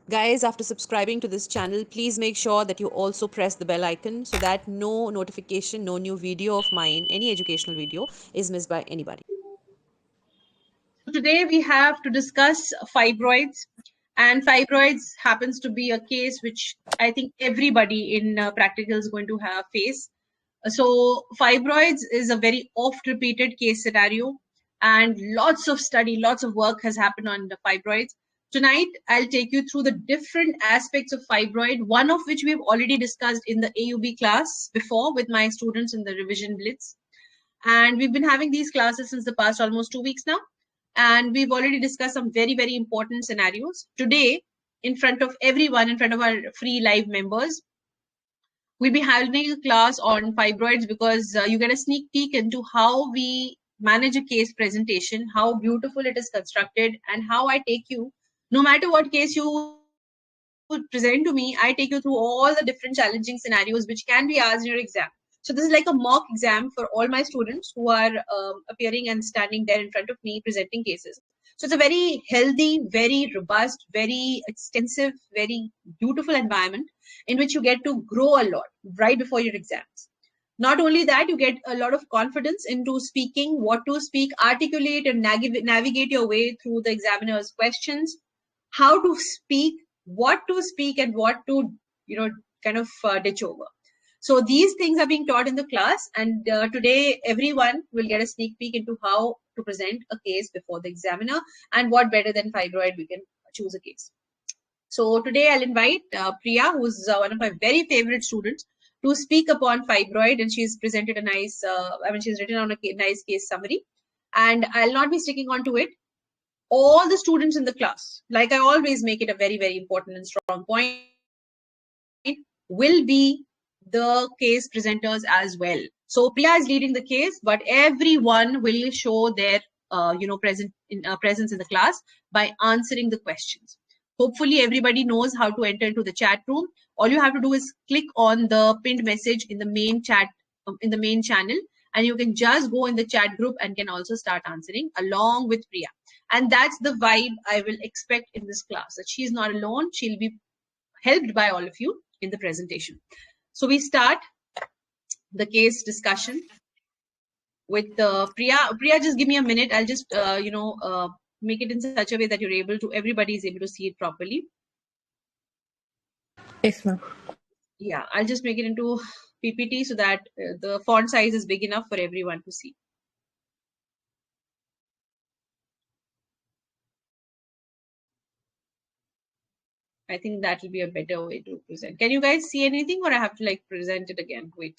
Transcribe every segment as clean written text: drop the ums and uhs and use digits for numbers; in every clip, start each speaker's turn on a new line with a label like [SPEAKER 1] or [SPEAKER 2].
[SPEAKER 1] Guys, after subscribing to this channel, please make sure that you also press the bell icon so that no notification, no new video of mine, any educational video, is missed by anybody.
[SPEAKER 2] Today we have to discuss fibroids, and fibroids happens to be a case which I think everybody in practical is going to have face. So fibroids is a very oft repeated case scenario, and lots of study, lots of work has happened on the fibroids. Tonight, I'll take you through the different aspects of fibroid, one of which we've already discussed in the AUB class before with my students in the revision blitz. And we've been having these classes since the past almost 2 weeks now. And we've already discussed some very, very important scenarios. Today, in front of everyone, in front of our free live members, we'll be having a class on fibroids because you get a sneak peek into how we manage a case presentation, how beautiful it is constructed, and how I take you, no matter what case you present to me, I take you through all the different challenging scenarios which can be asked in your exam. So this is like a mock exam for all my students who are appearing and standing there in front of me presenting cases. So it's a very healthy, very robust, very extensive, very beautiful environment in which you get to grow a lot right before your exams. Not only that, you get a lot of confidence into speaking, what to speak, articulate and navigate your way through the examiner's questions, how to speak, what to speak, and what to, kind of ditch over. So these things are being taught in the class, and today everyone will get a sneak peek into how to present a case before the examiner, and what better than fibroid we can choose a case. So today I'll invite Priya, who's one of my very favorite students, to speak upon fibroid, and she's presented a nice, she's written on a nice case summary, and I'll not be sticking on to it. All the students in the class, like I always make it a very, very important and strong point, will be the case presenters as well. So Priya is leading the case, but everyone will show their presence in the class by answering the questions. Hopefully everybody knows how to enter into the chat room. All you have to do is click on the pinned message in the main chat, in the main channel, and you can just go in the chat group and can also start answering along with Priya. And that's the vibe I will expect in this class, that she's not alone. She'll be helped by all of you in the presentation. So we start the case discussion with Priya. Priya, just give me a minute. I'll just, make it in such a way that everybody is able to see it properly.
[SPEAKER 3] Yes, ma'am.
[SPEAKER 2] Yeah, I'll just make it into PPT so that the font size is big enough for everyone to see. I think that will be a better way to present. Can you guys see anything, or I have to like present it again? Wait.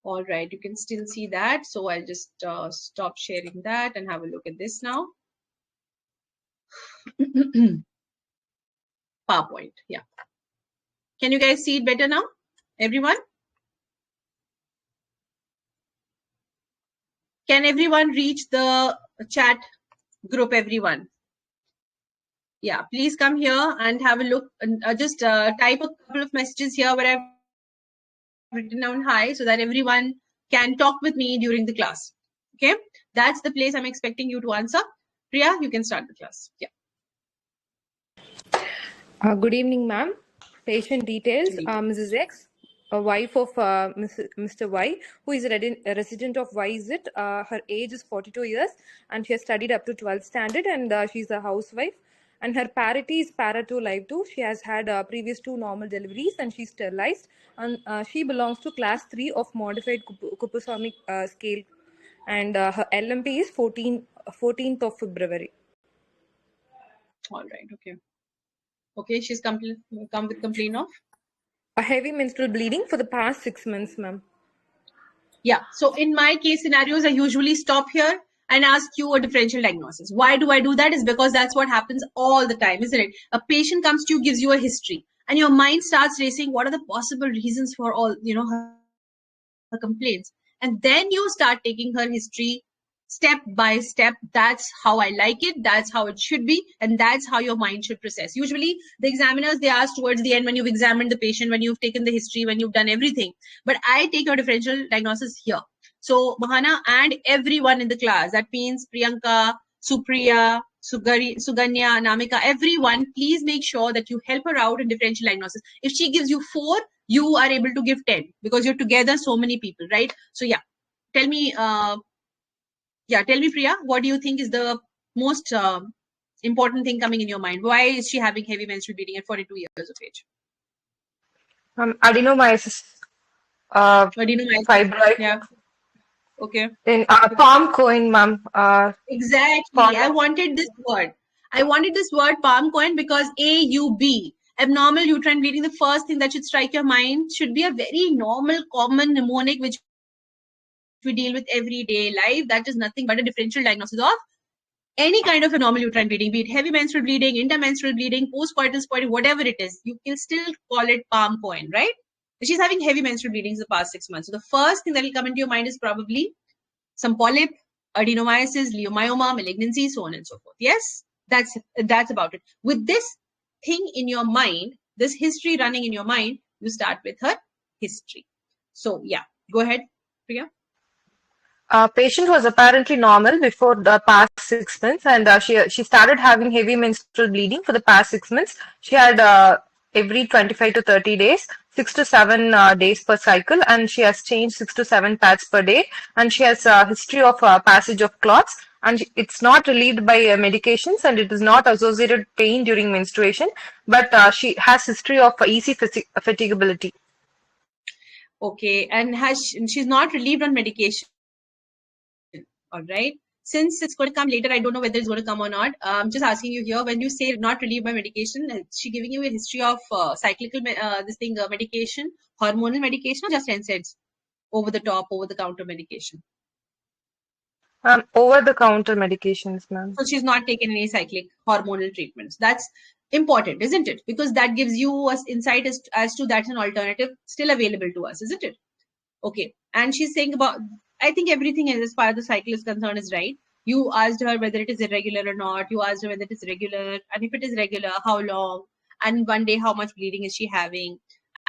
[SPEAKER 2] All right, you can still see that. So I'll just stop sharing that and have a look at this now. PowerPoint, yeah. Can you guys see it better now, everyone? Can everyone reach the chat group, everyone? Yeah, please come here and have a look, and just type a couple of messages here where I've written down hi, so that everyone can talk with me during the class. Okay, that's the place I'm expecting you to answer. Priya, you can start the class. Yeah.
[SPEAKER 3] Good evening, ma'am. Patient details, Mrs. X, a wife of Mr. Y, who is a resident of YZ. Her age is 42 years, and she has studied up to 12th standard, and she's a housewife. And her parity is para 2 live 2. She has had previous 2 normal deliveries, and she's sterilized. And she belongs to class 3 of modified Kupusomic scale, and her LMP is 14th of February.
[SPEAKER 2] All right. Okay. Okay, she's come with complaint of
[SPEAKER 3] a heavy menstrual bleeding for the past 6 months, ma'am.
[SPEAKER 2] Yeah. So in my case scenarios, I usually stop here and ask you a differential diagnosis. Why do I do that? Is because that's what happens all the time, isn't it? A patient comes to you, gives you a history, and your mind starts racing. What are the possible reasons for all, her complaints? And then you start taking her history step by step. That's how I like it. That's how it should be. And that's how your mind should process. Usually the examiners, they ask towards the end when you've examined the patient, when you've taken the history, when you've done everything. But I take your differential diagnosis here. So Mohana and everyone in the class, that means Priyanka, Supriya, Suganya, Namika, everyone, please make sure that you help her out in differential diagnosis. If she gives you 4, you are able to give 10 because you're together so many people, right? So yeah, tell me, Priya, what do you think is the most important thing coming in your mind? Why is she having heavy menstrual bleeding at 42 years of age?
[SPEAKER 3] Adenomyosis,
[SPEAKER 2] Adenomyosis.
[SPEAKER 3] fibroid.
[SPEAKER 2] Yeah. Okay.
[SPEAKER 3] In palm coin, ma'am.
[SPEAKER 2] Exactly. I wanted this word. I wanted this word palm coin because AUB, abnormal uterine bleeding, the first thing that should strike your mind should be a very normal, common mnemonic which we deal with everyday life. That is nothing but a differential diagnosis of any kind of abnormal uterine bleeding, be it heavy menstrual bleeding, intermenstrual bleeding, postcoital spotting, whatever it is. You can still call it palm coin, right? She's having heavy menstrual bleedings the past 6 months. So the first thing that will come into your mind is probably some polyp, adenomyosis, leiomyoma, malignancy, so on and so forth. Yes, that's about it. With this thing in your mind, this history running in your mind, you start with her history. So yeah, go ahead, Priya.
[SPEAKER 3] Patient was apparently normal before the past 6 months, and she started having heavy menstrual bleeding for the past 6 months. She had every 25 to 30 days, 6 to 7 days per cycle, and she has changed 6 to 7 pads per day, and she has a history of passage of clots, and it's not relieved by medications, and it is not associated pain during menstruation, but she has history of easy fatigability.
[SPEAKER 2] Okay, and she's not relieved on medication. All right. Since it's going to come later, I don't know whether it's going to come or not. I'm just asking you here, when you say not relieved by medication, is she giving you a history of cyclical medication, hormonal medication, or just NSAIDs, over the top, over the counter medication?
[SPEAKER 3] Over the counter medications, ma'am.
[SPEAKER 2] So she's not taken any cyclic hormonal treatments. That's important, isn't it? Because that gives you an insight as to that's an alternative still available to us, isn't it? Okay. And she's saying about, I think everything as far as the cycle is concerned is right. You asked her whether it is irregular or not. You asked her whether it is regular. And if it is regular, how long? And one day, how much bleeding is she having?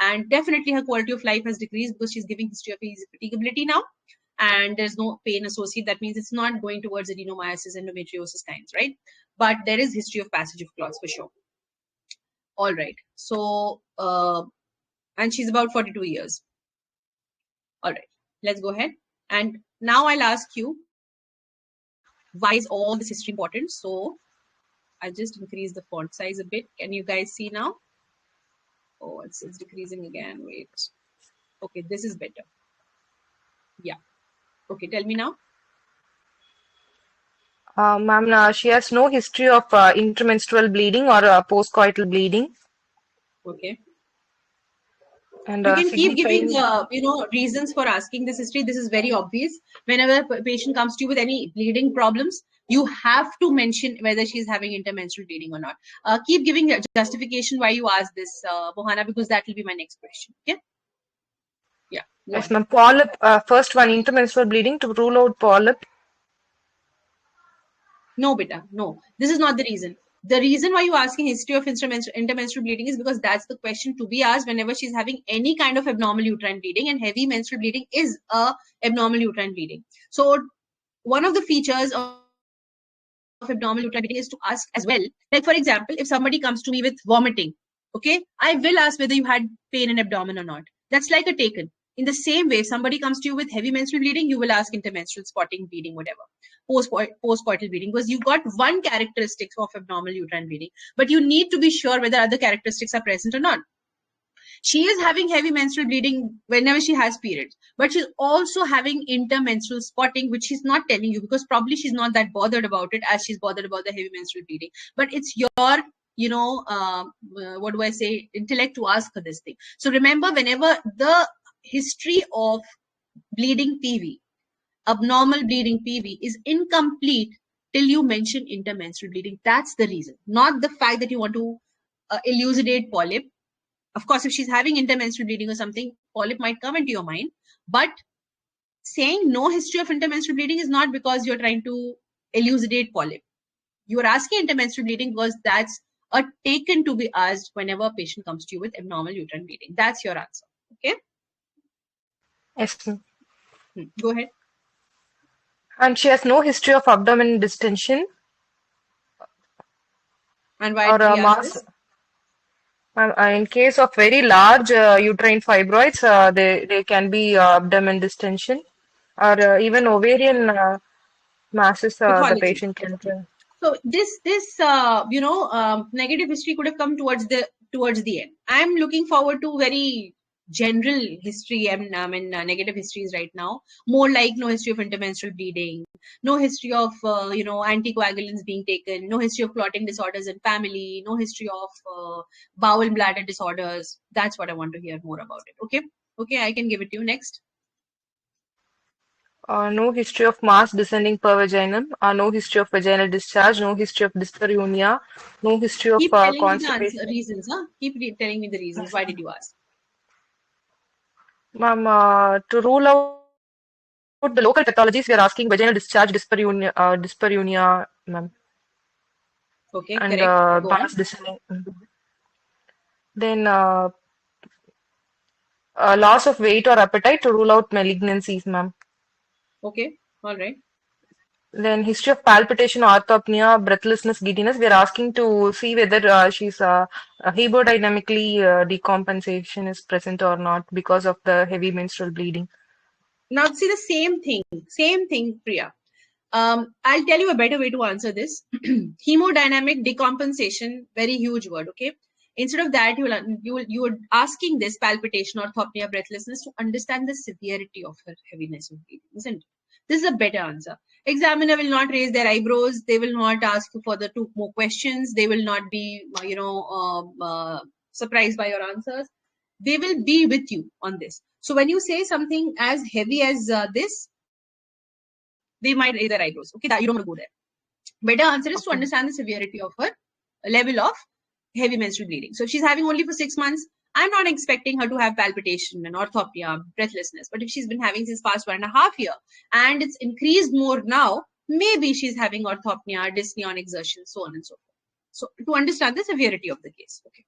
[SPEAKER 2] And definitely her quality of life has decreased because she's giving history of fatigability now. And there's no pain associated. That means it's not going towards adenomyosis, endometriosis kinds, right? But there is history of passage of clots for sure. All right. So, and she's about 42 years. All right. Let's go ahead. And now I'll ask you, why is all this history important? So I'll just increase the font size a bit. Can you guys see now? Oh, it's decreasing again. Wait. Okay, this is better. Yeah. Okay, tell me now.
[SPEAKER 3] Ma'am, she has no history of intermenstrual bleeding or postcoital bleeding.
[SPEAKER 2] Okay.
[SPEAKER 3] And
[SPEAKER 2] you can keep giving reasons for asking this history. This is very obvious. Whenever a patient comes to you with any bleeding problems, you have to mention whether she's having intermenstrual bleeding or not. Keep giving a justification why you asked this, Mohana, because that will be my next question. Okay. Yeah.
[SPEAKER 3] Yes, ma'am. Polyp. First one, intermenstrual bleeding to rule out polyp.
[SPEAKER 2] No, beta. No, this is not the reason. The reason why you're asking history of intermenstrual bleeding is because that's the question to be asked whenever she's having any kind of abnormal uterine bleeding, and heavy menstrual bleeding is a abnormal uterine bleeding. So one of the features of abnormal uterine bleeding is to ask as well. Like, for example, if somebody comes to me with vomiting, okay, I will ask whether you had pain in abdomen or not. That's like a taken. In the same way, if somebody comes to you with heavy menstrual bleeding, you will ask intermenstrual spotting, bleeding, whatever, postcoital bleeding, because you got one characteristic of abnormal uterine bleeding, but you need to be sure whether other characteristics are present or not. She is having heavy menstrual bleeding whenever she has periods, but she's also having intermenstrual spotting, which she's not telling you because probably she's not that bothered about it as she's bothered about the heavy menstrual bleeding. But it's your what do I say, intellect to ask her this thing. So remember, whenever the history of bleeding PV, abnormal bleeding PV, is incomplete till you mention intermenstrual bleeding, that's the reason, not the fact that you want to elucidate polyp. Of course, if she's having intermenstrual bleeding or something, polyp might come into your mind, but saying no history of intermenstrual bleeding is not because you're trying to elucidate polyp. You are asking intermenstrual bleeding because that's a taken to be asked whenever a patient comes to you with abnormal uterine bleeding. That's your answer. Okay?
[SPEAKER 3] Yes, ma'am.
[SPEAKER 2] Go ahead.
[SPEAKER 3] And she has no history of abdomen distension
[SPEAKER 2] And why
[SPEAKER 3] or
[SPEAKER 2] did we ask
[SPEAKER 3] mass.
[SPEAKER 2] this?
[SPEAKER 3] In case of very large uterine fibroids, they can be abdomen distension, or even ovarian masses. The
[SPEAKER 2] Pathology.
[SPEAKER 3] patient can.
[SPEAKER 2] So this negative history could have come towards the end. I'm looking forward to very general history and negative histories right now. More like no history of intermenstrual bleeding, no history of anticoagulants being taken, no history of clotting disorders in family, no history of bowel bladder disorders. That's what I want to hear more about it. Okay, I can give it to you next.
[SPEAKER 3] No history of mass descending per vaginum, no history of vaginal discharge, no history of dyspareunia, no history of
[SPEAKER 2] Keep telling me the
[SPEAKER 3] constipation.
[SPEAKER 2] reasons, huh? Keep telling me the reasons. Why did you ask?
[SPEAKER 3] Ma'am, to rule out the local pathologies, we are asking vaginal discharge, dyspareunia, ma'am,
[SPEAKER 2] Okay,
[SPEAKER 3] and
[SPEAKER 2] correct. Go on.
[SPEAKER 3] mass descending. Then loss of weight or appetite to rule out malignancies, ma'am.
[SPEAKER 2] Okay, all right.
[SPEAKER 3] Then history of palpitation, orthopnea, breathlessness, giddiness. We are asking to see whether she's hemodynamically decompensation is present or not because of the heavy menstrual bleeding.
[SPEAKER 2] Now, see the same thing, Priya. I'll tell you a better way to answer this. Hemodynamic decompensation, very huge word. Okay. Instead of that, you were asking this palpitation, orthopnea, breathlessness to understand the severity of her heaviness of bleeding, isn't it? This is a better answer. Examiner will not raise their eyebrows. They will not ask for further 2 more questions. They will not be, surprised by your answers. They will be with you on this. So when you say something as heavy as this, they might raise their eyebrows. Okay, that you don't want to go there. Better answer is to understand the severity of her level of heavy menstrual bleeding. So if she's having only for 6 months, I'm not expecting her to have palpitation and orthopnea, breathlessness. But if she's been having since past 1.5 years and it's increased more now, maybe she's having orthopnea, dyspnea on exertion, so on and so forth. So to understand the severity of the case. Okay.